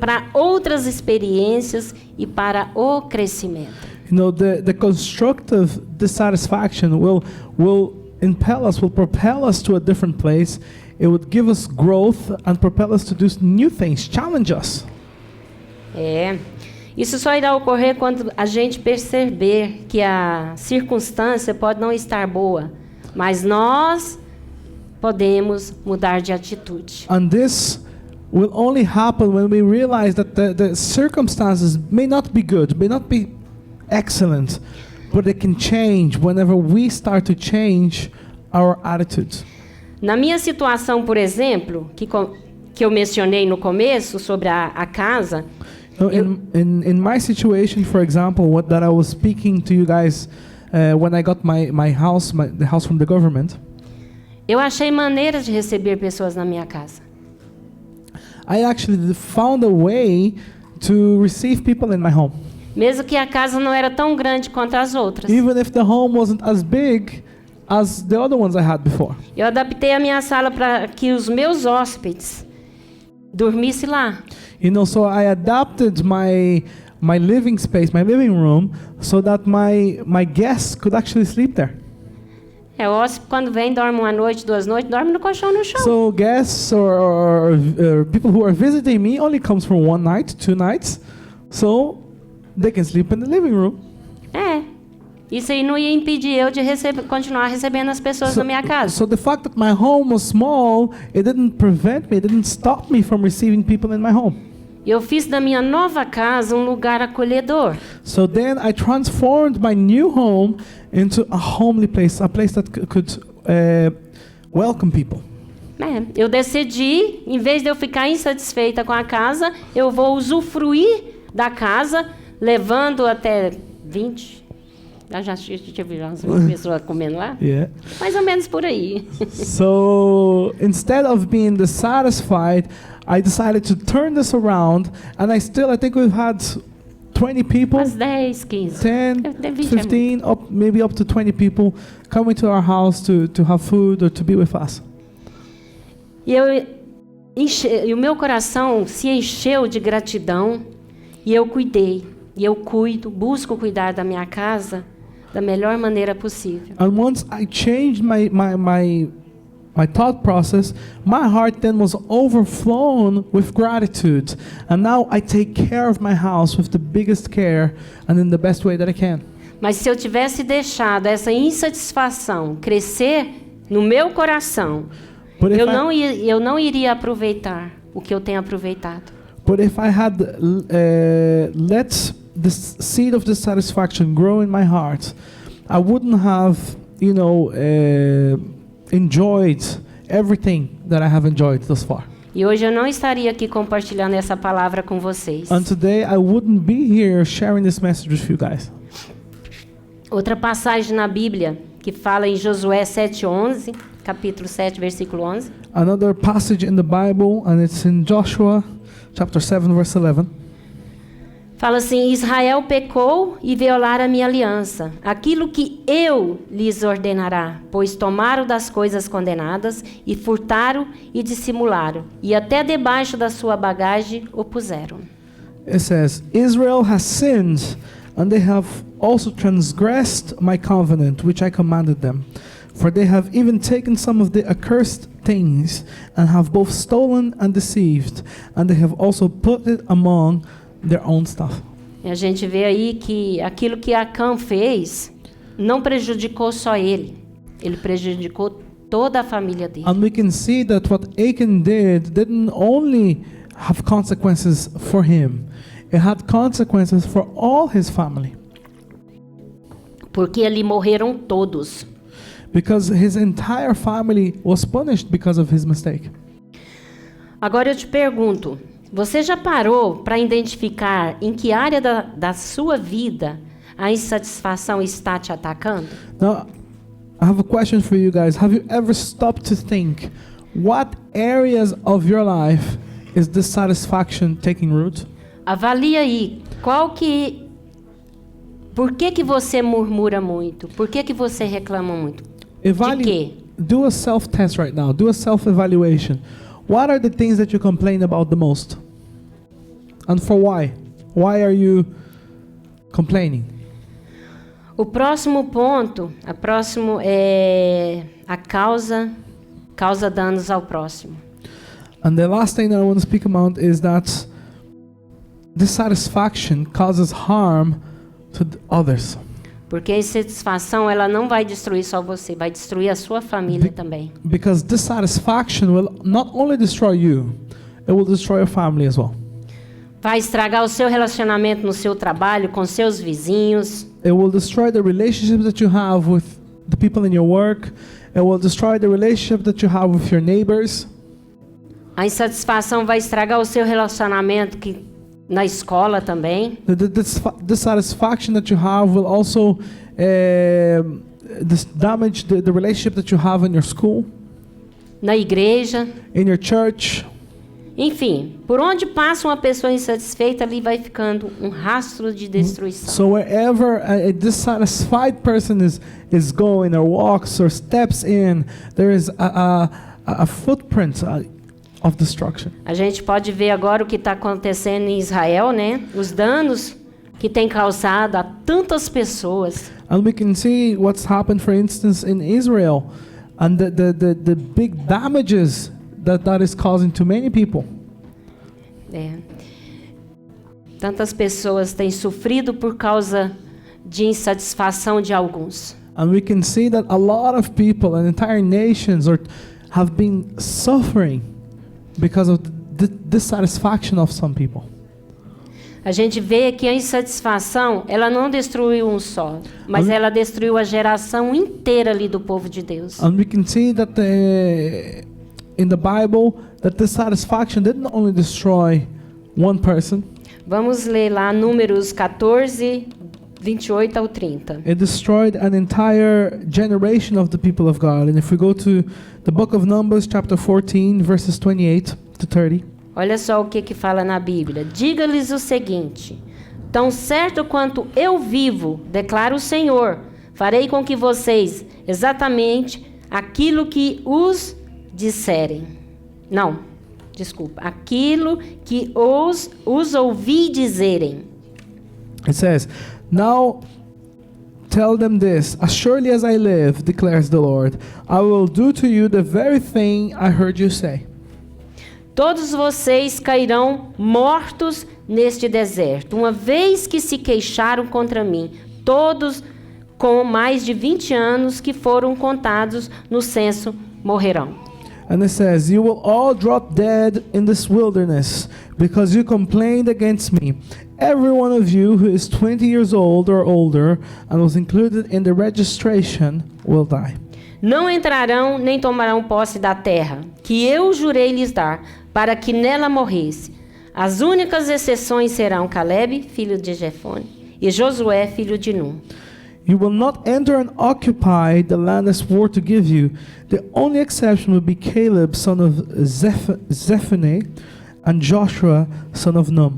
para outras experiências e para o crescimento. You know, the constructive dissatisfaction will propel us to a different place. It would give us growth and propel us to do new things, challenge us. Isso só irá ocorrer quando a gente perceber que a circunstância pode não estar boa, mas nós podemos mudar de atitude. And this will only happen when we realize that the circumstances may not be good, may not be excellent, but they can change whenever we start to change our attitude. Na minha situação, por exemplo, que eu mencionei no começo sobre a casa, in my situation, for example, that I was speaking to you guys when I got my house, the house from the government. Eu achei maneiras de receber pessoas na minha casa. I actually found a way to receive people in my home. Mesmo que a casa não era tão grande quanto as outras. Even if the home wasn't as big as the other ones I had before. Eu adaptei a minha sala para que os meus hóspedes dormissem lá. You know, so I adapted my living space, my living room, so that my guests could actually sleep there. O hóspede quando vem, dorme uma noite, 2 noites, dorme no colchão no chão. So guests or people who are visiting me only comes for 1 night, 2 nights, so they can sleep in the living room. Isso aí não ia impedir eu de continuar recebendo as pessoas na minha casa. So the fact that my home was small, it didn't prevent me, it didn't stop me from receiving people in my home. Eu fiz da minha nova casa um lugar acolhedor. So then I transformed my new home into a homely place, a place that could welcome people. Eu decidi, em vez de eu ficar insatisfeita com a casa, eu vou usufruir da casa, levando até 20. Eu já tive umas pessoas comendo lá. Yeah. Mais ou menos por aí. So instead of being dissatisfied, I decided to turn this around, and I think we've had 20 people, Umas 10, 15. 10, 15, maybe up to 20 people coming to our house to have food or to be with us. E o meu coração se encheu de gratidão, e eu cuidei, e eu busco cuidar da minha casa da melhor maneira possível. And once I changed my thought process, my heart then was overflown with gratitude. And now I take care of my house with the biggest care and in the best way that I can. Mas se eu tivesse deixado essa insatisfação crescer no meu coração, eu não iria aproveitar o que eu tenho aproveitado. But if I had let this seed of dissatisfaction grow in my heart, I wouldn't have, enjoyed everything that I have enjoyed thus far. E hoje eu não estaria aqui compartilhando essa palavra com vocês. And today I wouldn't be here sharing this message with you guys. Outra passagem na Bíblia que fala em Josué 7:11, capítulo 7, versículo 11. Another passage in the Bible, and it's in Joshua chapter 7 verse 11. Fala assim: Israel pecou e violara a minha aliança, aquilo que eu lhes ordenará, pois tomaram das coisas condenadas e furtaram e dissimularam, e até debaixo da sua bagagem o puseram. It says, Israel has sinned, and they have also transgressed my covenant, which I commanded them. For they have even taken some of the accursed things, and have both stolen and deceived, and they have also put it among their own stuff. E a gente vê aí que aquilo que Acã fez não prejudicou só ele, ele prejudicou toda a família dele. And we can see that what Achan did didn't only have consequences for him, it had consequences for all his family. Porque ali morreram todos. Because his entire family was punished because of his mistake. Agora eu te pergunto, você já parou para identificar em que área da sua vida a insatisfação está te atacando? Now, I have a question for you guys. Have you ever stopped to think what areas of your life is dissatisfaction taking root? Avalie aí, por que você murmura muito? Por que você reclama muito? De quê? Do a self-test right now. Do a self-evaluation. What are the things that you complain about the most? And for why? Why are you complaining? O próximo ponto, é a causa danos ao próximo. And the last thing that I want to speak about is that dissatisfaction causes harm to others. Porque a insatisfação, ela não vai destruir só você, vai destruir a sua família também. Because dissatisfaction will not only destroy you, it will destroy your family as well. Vai estragar o seu relacionamento no seu trabalho, com seus vizinhos. It will destroy the relationships that you have with the people in your work. It will destroy the relationship that you have with your neighbors. A insatisfação vai estragar o seu relacionamento na escola também. The dissatisfaction that you have will also damage the relationship that you have in your school, na igreja, in your church. Enfim, por onde passa uma pessoa insatisfeita, ali vai ficando um rastro de destruição. So wherever a dissatisfied person is going or walks or steps in, there is a footprint of destruction. A gente pode ver agora o que está acontecendo em Israel, né? Os danos que tem causado a tantas pessoas. And we can see what's happened, for instance, in Israel, and the big damages that is causing to many people. Tantas pessoas têm sofrido por causa de insatisfação de alguns. And we can see that a lot of people and entire nations have been suffering because of the dissatisfaction of some people. A gente vê que a insatisfação, ela não destruiu um só, mas ela destruiu a geração inteira ali do povo de Deus. And we can see that in the Bible, that dissatisfaction didn't only destroy one person. Vamos ler lá Números 14, 28 ao 30. It destroyed an entire generation of the people of God. And if we go to the book of Numbers, chapter 14, verses 28 to 30. Olha só o que fala na Bíblia. Diga-lhes o seguinte: tão certo quanto eu vivo, declara o Senhor, farei com que vocês exatamente aquilo que os disserem. Não, desculpa. Aquilo que os ouvi dizerem. It says, now tell them this, as surely as I live, declares the Lord, I will do to you the very thing I heard you say. Todos vocês cairão mortos neste deserto, uma vez que se queixaram contra mim, todos com mais de 20 anos que foram contados no censo morrerão. And it says, you will all drop dead in this wilderness, because you complained against me. Every one of you who is 20 years old or older and was included in the registration will die. Não entrarão nem tomarão posse da terra, que eu jurei lhes dar, para que nela morresse. As únicas exceções serão Caleb, filho de Jefone, e Josué, filho de Nun. You will not enter and occupy the land I swore to give you. The only exception will be Caleb, son of Zephaniah, and Joshua, son of Nun.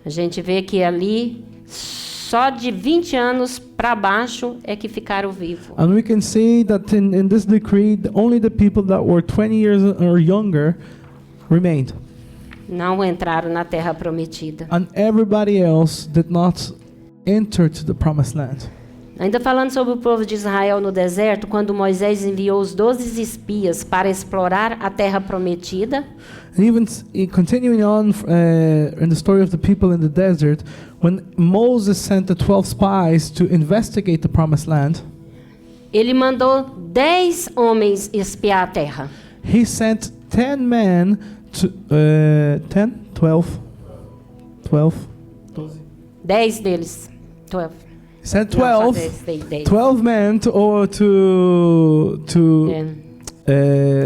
A gente vê que ali, só de 20 anos para baixo é que ficaram vivos. And we can see that in this decree, only the people that were 20 years or younger remained. Não entraram na terra prometida. And everybody else did not enter to the promised land. Ainda falando sobre o povo de Israel no deserto, quando Moisés enviou os 12 espias para explorar a terra prometida, And even continuing on in the story of the people in the desert, when Moses sent the 12 spies to investigate the promised land, ele mandou 10 homens espiar a terra. he sent 10 men to 10 deles. 12. He sent Não, 12 só 10. 12 men to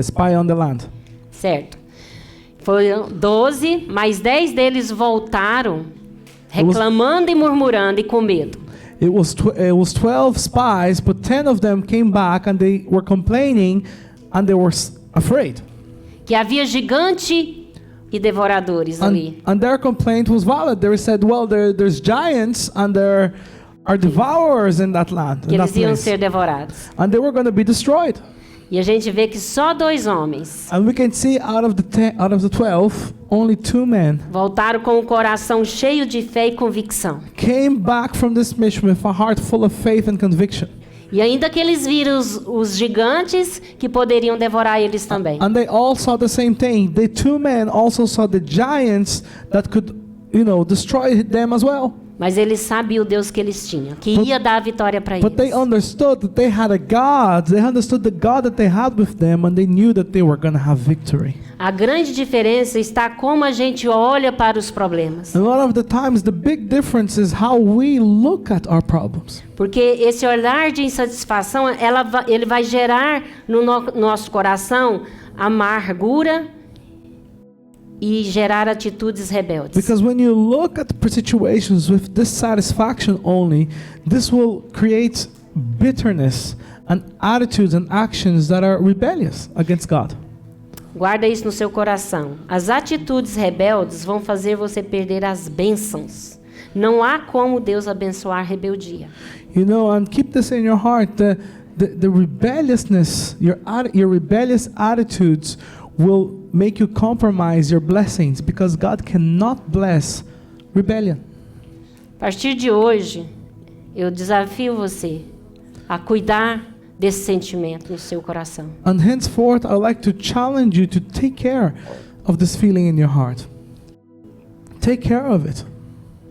spy on the land. Certo. Foram 12, mas 10 deles voltaram reclamando e murmurando e com medo. It was 12 spies, but 10 of them came back and they were complaining and they were afraid. Que havia gigante e devoradores ali. And their complaint was valid. They said, well, there's giants and there are devourers in that land. Que In that eles iam place. ser devorados. And they were going to be destroyed. E a gente vê que só 2 homens And we can see out of the 12, only 2 men voltaram com o coração cheio de fé e convicção. came back from this mission with a heart full of faith and conviction. E ainda que eles viram os gigantes que poderiam devorar eles também. And they all saw the same thing. The 2 men also saw the giants that could, destroy them as well. Mas eles sabiam o Deus que eles tinham, que ia dar a vitória para But they eles. understood that they had a God. They understood the God that they had with them, and they knew that they were going to have victory. A grande diferença está como a gente olha para os problemas. A lot of the times, the big difference is how we look at our problems. Porque esse olhar de insatisfação, ele vai gerar no nosso coração amargura e gerar atitudes rebeldes. Because when you look at situations with dissatisfaction only, this will create bitterness and attitudes and actions that are rebellious against God. Guarda isso no seu coração. As atitudes rebeldes vão fazer você perder as bênçãos. Não há como Deus abençoar rebeldia. And keep this in your heart. The rebelliousness, your rebellious attitudes will make you compromise your blessings, because God cannot bless rebellion. A partir de hoje, eu desafio você a cuidar desse sentimento no seu coração. And henceforth, I would like to challenge you to take care of this feeling in your heart. Take care of it.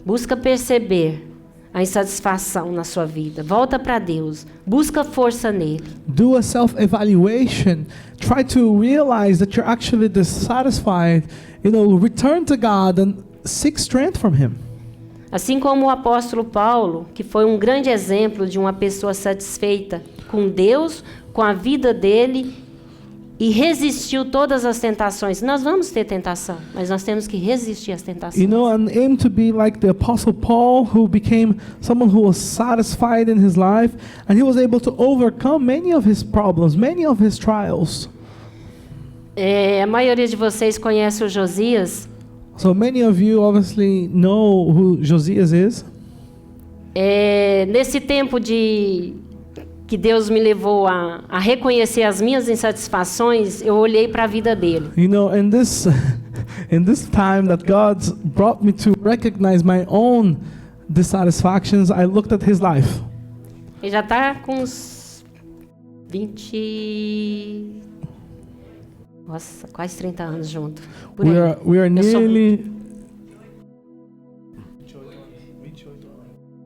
Busca perceber a insatisfação na sua vida. Volta para Deus. Busca força nele. Do a self-evaluation. Try to realize that you're actually dissatisfied. Return to God and seek strength from Him. Assim como o apóstolo Paulo, que foi um grande exemplo de uma pessoa satisfeita com Deus, com a vida dele, e resistiu todas as tentações. Nós vamos ter tentação, mas nós temos que resistir às tentações. And aim to be like the Apostle Paul, who became someone who was satisfied in his life, and he was able to overcome many of his problems, many of his trials. A maioria de vocês conhece o Josias. So many of you obviously know who Josias is. Nesse tempo que Deus me levou a reconhecer as minhas insatisfações, eu olhei para a vida dele. In this time that God brought me to recognize my own dissatisfactions, I looked at his life. Ele já está com uns 20... Nossa, quase 30 anos junto. Por aí. We are nearly...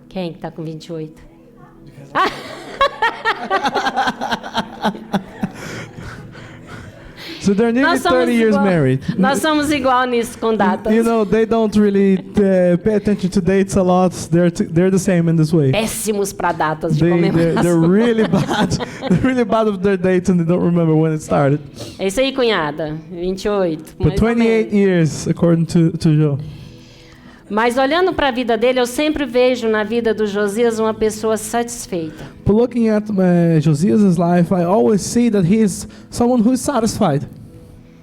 Quem que está com 28? So they're nearly 30 years married. Nós somos igual nisso com datas. They don't really pay attention to dates a lot. They're the same in this way. Péssimos para datas de comemoração. They're really bad. They're really bad with their dates and they don't remember when it started. É isso aí, cunhada. 28. But 28 years, according to Joe. Mas olhando para a vida dele, eu sempre vejo na vida do Josias uma pessoa satisfeita. But looking at Josias' life, I always see that he is someone who is satisfied.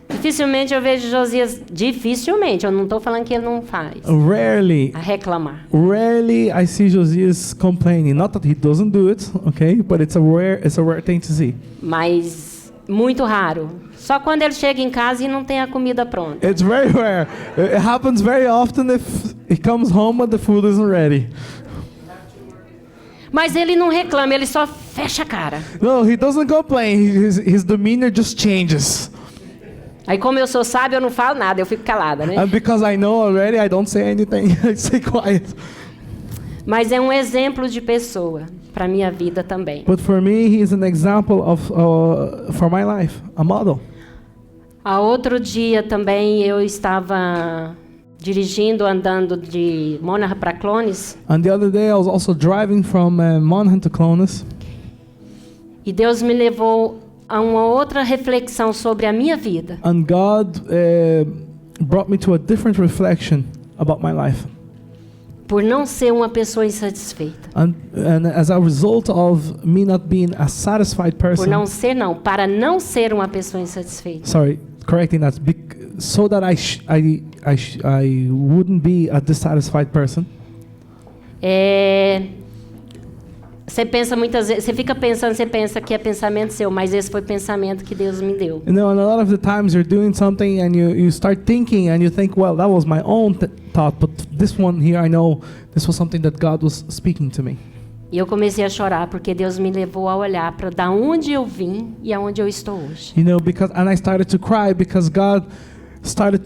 Dificilmente eu vejo Josias, dificilmente, eu não estou falando que ele não faz, Rarely, a reclamar. rarely I see Josias complaining. Not that he doesn't do it, okay? But it's a rare thing to see. Mas muito raro. Só quando ele chega em casa e não tem a comida pronta. It's very rare. It happens very often if he comes home and the food isn't ready. Mas ele não reclama, ele só fecha a cara. No, he doesn't complain. His demeanor just changes. Aí como eu sou sábio, eu não falo nada, eu fico calada, né? And because I know already, I don't say anything. I stay quiet. Mas é um exemplo de pessoa para minha vida também. But for me, he is an example of for my life, a model. A outro dia também eu estava dirigindo, andando de Monaghan para Clones, And the other day, I was also driving from Monaghan to Clones. e Deus me levou a uma outra reflexão sobre a minha vida. And God brought me to a different reflection about my life. Por não ser uma pessoa insatisfeita. And as a result of me not being a satisfied Por person, não ser, não. Para não ser uma pessoa insatisfeita. sorry, correcting that, so that I wouldn't be a dissatisfied person. Você pensa muitas vezes, você fica pensando, você pensa que é pensamento seu, mas esse foi o pensamento que Deus me deu. You know, and a lot of the times you're doing something and you start thinking and you think, well, that was my own thought, but this one here, I know this was something that God was speaking to me. E eu comecei a chorar porque Deus me levou a olhar para da onde eu vim e aonde eu estou hoje. You know, and I started to cry because God started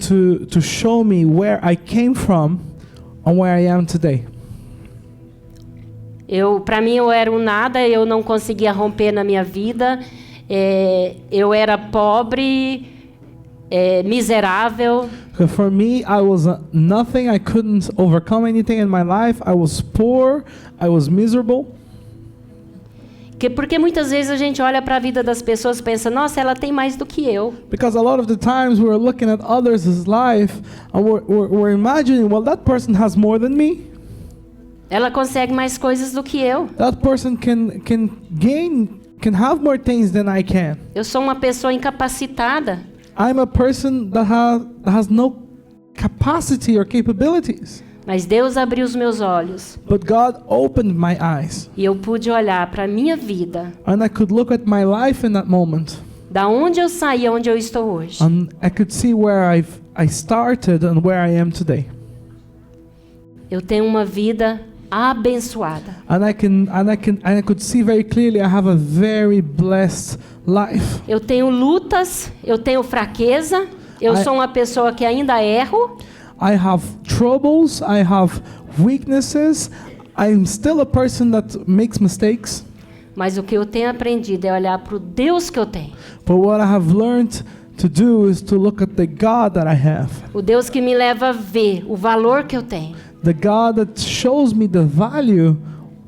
to show me where I came from and where I am today. Para mim eu era um nada, eu não conseguia romper na minha vida, eu era pobre, miserável. For me, I was nothing. I couldn't overcome anything in my life. I was poor. I was miserable. Porque muitas vezes a gente olha para a vida das pessoas e pensa, nossa, ela tem mais do que eu. Because a lot of the times we're looking at others' life and we're imagining, well, that person has more than me. Ela consegue mais coisas do que eu. That person can have more things than I can. Eu sou uma pessoa incapacitada. I'm a person that has no capacity or capabilities. Mas Deus abriu os meus olhos. But God opened my eyes. E eu pude olhar para a minha vida. And I could look at my life in that moment. Da onde eu saí, onde eu estou hoje. And I could see where I started and where I am today. Eu tenho uma vida abençoada. And I could see very clearly I have a very blessed life. Eu tenho lutas, eu tenho fraqueza, eu sou uma pessoa que ainda erro. I have troubles, I have weaknesses. I'm still a person that makes mistakes. Mas o que eu tenho aprendido é olhar para o Deus que eu tenho. But what I have learned to do is to look at the God that I have. O Deus que me leva a ver o valor que eu tenho. The God that shows me the value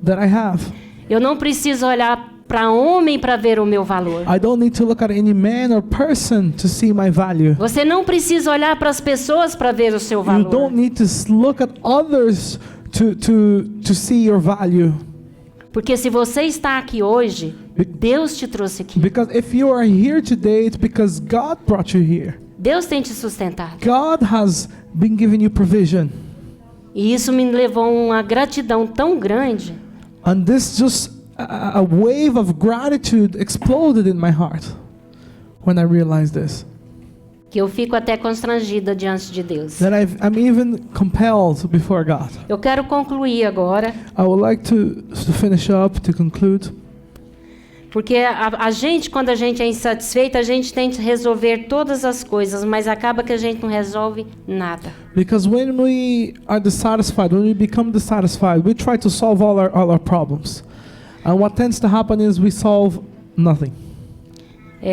that I have. Eu não preciso olhar para homem para ver o meu valor. I don't need to look at any man or person to see my value. Você não precisa olhar para as pessoas para ver o seu valor. You don't need to look at others to see your value. Porque se você está aqui hoje, Deus te trouxe aqui. Because if you are here today, it's because God brought you here. Deus tem te sustentado. God has been giving you provision. E isso me levou a uma gratidão tão grande. And this just a wave of gratitude exploded in my heart when I realized this. Que eu fico até constrangida diante de Deus. That I'm even compelled before God. Eu quero concluir agora. I would like to finish up, to conclude. Porque a gente, quando a gente é insatisfeito, a gente tenta resolver todas as coisas, mas acaba que a gente não resolve nada. Because when we are dissatisfied, when we become dissatisfied, we try to solve all our problems. And what tends to happen is we solve nothing.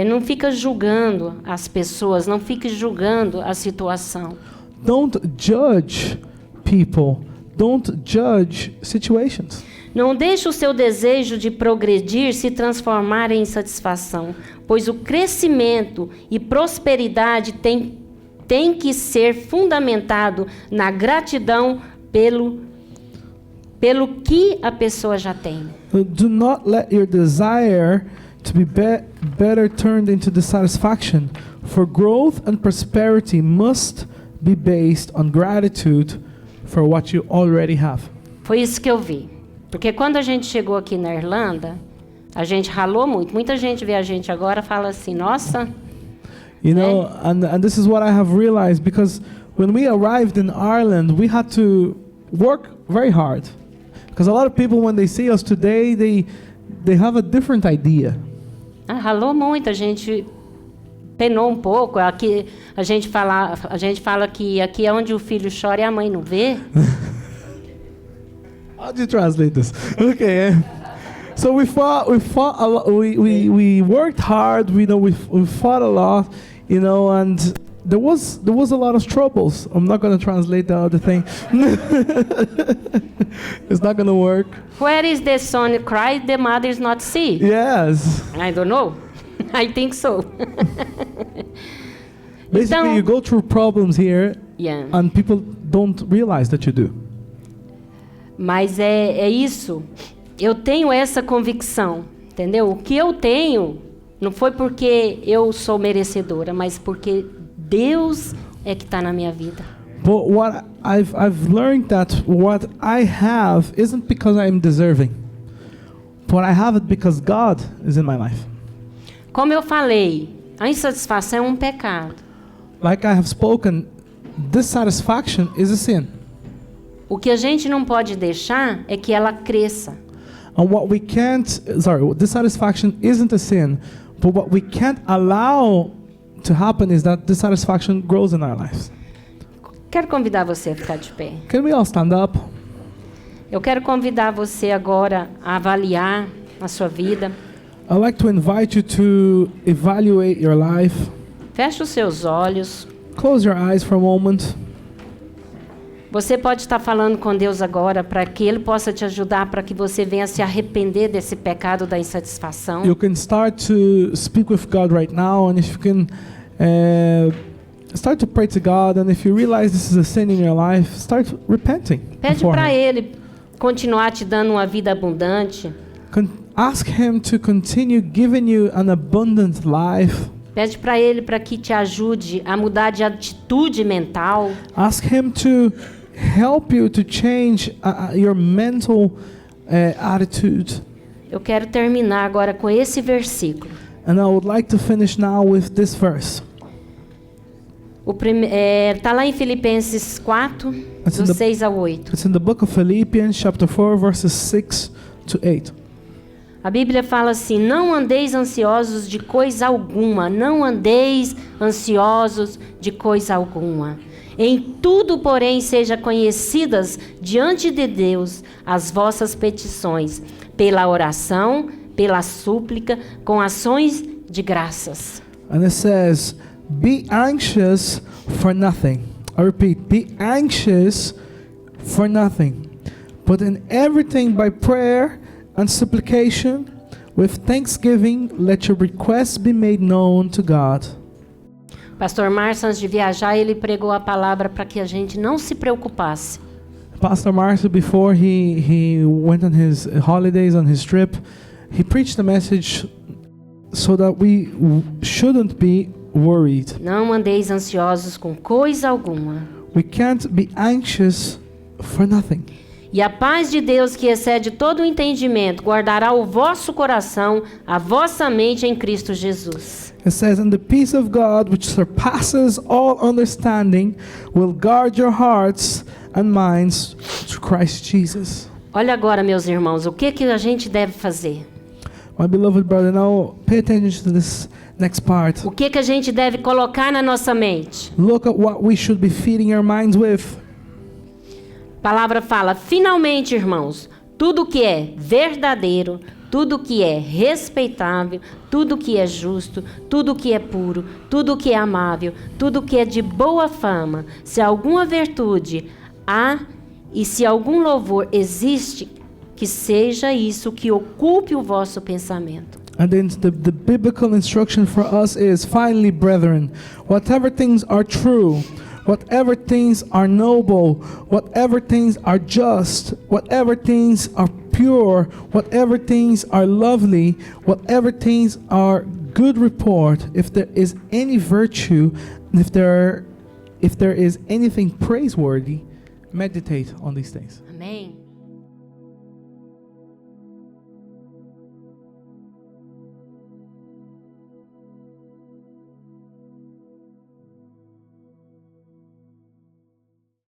Não fica julgando as pessoas, não fique julgando a situação. Don't judge people. Don't judge situations. Não deixe o seu desejo de progredir se transformar em insatisfação, pois o crescimento e prosperidade tem que ser fundamentado na gratidão pelo que a pessoa já tem. Do not let your desire to be better turned into dissatisfaction. For growth and prosperity must be based on gratitude for what you already have. Foi isso que eu vi. Porque quando a gente chegou aqui na Irlanda, a gente ralou muito. Muita gente vê a gente agora e fala assim, nossa... You know, and this is what I have realized, because when we arrived in Ireland, we had to work very hard. Because a lot of people, when they see us today, they have a different idea. Ralou muito, a gente penou um pouco. Aqui a gente fala que aqui é onde o filho chora e a mãe não vê. How do you translate this? Okay. So we fought a lot. We worked hard. We fought a lot. And there was a lot of troubles. I'm not going to translate the other thing. It's not going to work. Where is the son cry, the mother is not see? Yes. I don't know. I think so. Basically, então, you go through problems here, and people don't realize that you do. Mas é isso. Eu tenho essa convicção, entendeu? O que eu tenho não foi porque eu sou merecedora, mas porque Deus é que está na minha vida. But what I've learned that what I have isn't because I am deserving, but I have it because God is in my life. Como eu falei, a insatisfação é um pecado. Like I have spoken, dissatisfaction is a sin. O que a gente não pode deixar é que ela cresça. And what we can't, dissatisfaction isn't a sin, but what we can't allow to happen is that dissatisfaction grows in our lives. Quero convidar você a ficar de pé. Can we all stand up? Eu quero convidar você agora a avaliar a sua vida. I'd like to invite you to evaluate your life. Feche os seus olhos. Close your eyes for a moment. Você pode estar falando com Deus agora para que Ele possa te ajudar, para que você venha se arrepender desse pecado da insatisfação. You can start to speak with God right now, and if you can start to pray to God, and if you realize this is a sin in your life, start repenting. Pede para Ele continuar te dando uma vida abundante. Ask Him to continue giving you an abundant life. Pede para Ele para que te ajude a mudar de atitude mental. Ask Him to help you to change your mental attitude. Eu quero terminar agora com esse versículo. And I would like to finish now with this verse. Tá lá em Filipenses 4, do 6 ao 8. It's in the book of Philippians, chapter 4, verses 6 to 8. A Bíblia fala assim: não andeis ansiosos de coisa alguma, não andeis ansiosos de coisa alguma. Em tudo, porém, sejam conhecidas diante de Deus as vossas petições, pela oração, pela súplica, com ações de graças. And it says, be anxious for nothing. I repeat, be anxious for nothing, but in everything by prayer and supplication, with thanksgiving, let your requests be made known to God. Pastor Márcio, antes de viajar, ele pregou a palavra para que a gente não se preocupasse. Pastor Márcio, before he went on his holidays, on his trip, he preached a message so that we shouldn't be worried. Não andeis ansiosos com coisa alguma. We can't be anxious for nothing. E a paz de Deus, que excede todo o entendimento, guardará o vosso coração, a vossa mente em Cristo Jesus. It says, and the peace of God, which surpasses all understanding, will guard your hearts and minds through Christ Jesus. Olha agora, meus irmãos, o que a gente deve fazer? My beloved brother, now pay attention to this next part. O que a gente deve colocar na nossa mente? Look at what we should be feeding our minds with. A palavra fala: finalmente, irmãos, tudo que é verdadeiro, tudo que é respeitável, tudo que é justo, tudo que é puro, tudo que é amável, tudo que é de boa fama, se alguma virtude há e se algum louvor existe, que seja isso que ocupe o vosso pensamento. And then the biblical instruction for us is, finally, brethren, whatever things are true, whatever things are noble, whatever things are just, whatever things are pure, whatever things are lovely, whatever things are good report, if there is any virtue, if there is anything praiseworthy, meditate on these things. Amém.